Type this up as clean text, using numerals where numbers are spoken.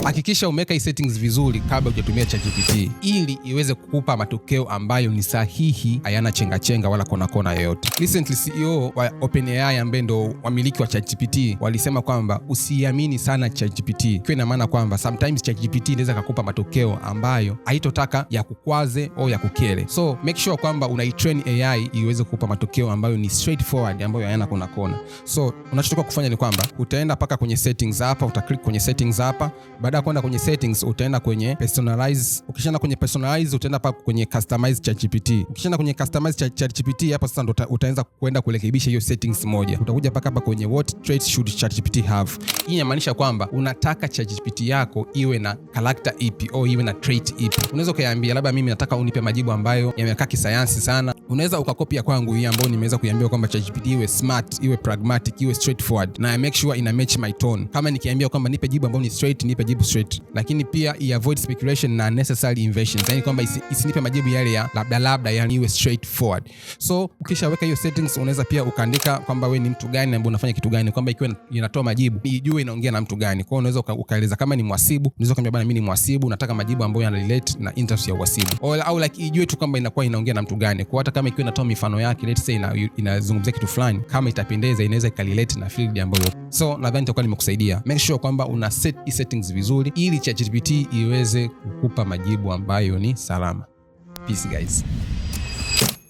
Hakikisha umeweka hii settings vizuri kabla hujatumia ChatGPT ili iweze kukupa matokeo ambayo ni sahihi, hayana chenga wala kona yoyote. Recently CEO wa OpenAI ambaye ndo wamiliki wa ChatGPT walisema kwamba usiamini sana ChatGPT. Kwa ina maana kwamba sometimes ChatGPT inaweza kukupa matokeo ambayo haitotaka ya kukwaze au ya kukere. So make sure kwamba unaitrain AI iweze kukupa matokeo ambayo ni straightforward, ambayo hayana kona. So unachotoka kufanya ni kwamba utaenda paka kwenye settings hapa, utaklik kwenye settings hapa. Baada ya kwenda kwenye settings utaenda kwenye personalize. Ukishaenda kwenye personalize utaenda paka kwenye customize ChatGPT. Ukishaenda kwenye customize ChatGPT hapo sasa ndo utaanza kwenda kurekebisha hiyo settings moja. Utakuja paka hapa kwenye what traits should ChatGPT have. Hii inamaanisha kwamba unataka ChatGPT yako iwe na character ipi au iwe na trait ipi. Unaweza kuambia labda mimi nataka unipe majibu ambayo yamekaa kisayansi sana. Unaweza ukakopia kwangu hii ambayo nimeweza kuiambia kwamba ChatGPT iwe smart, iwe pragmatic, iwe straightforward na make sure ina match my tone. Kama nikiambia kwamba nipe jibu ambalo ni straight, nipe jibu straight. Lakini pia avoid speculation na unnecessary inventions. Yaani kwamba isinipe majibu yale ya labda, yani iwe straightforward. So ukishaweka hiyo settings unaweza pia ukaandika kwamba wewe ni mtu gani na unafanya kitu gani, kwamba ikiwa inatoa majibu ijue inaongea na mtu gani. Kwa hiyo unaweza ukaeleza kama ni mhasibu, unaweza kumwambia bwana mimi ni mhasibu, nataka majibu ambayo yana relate na interest ya uhasibu. Au like ijue tu kwamba inakuwa inaongea na mtu gani. Kwa hata kama ikiwa inatoa mifano yake, let's say inazungumzia kitu fulani, kama itapendeza inaweza ikarelate na field ambayo. So nadhani itakuwa nimekusaidia. Make sure kwamba una set settings vizuri ili ChatGPT iweze kukupa majibu ambayo ni salama. Peace guys.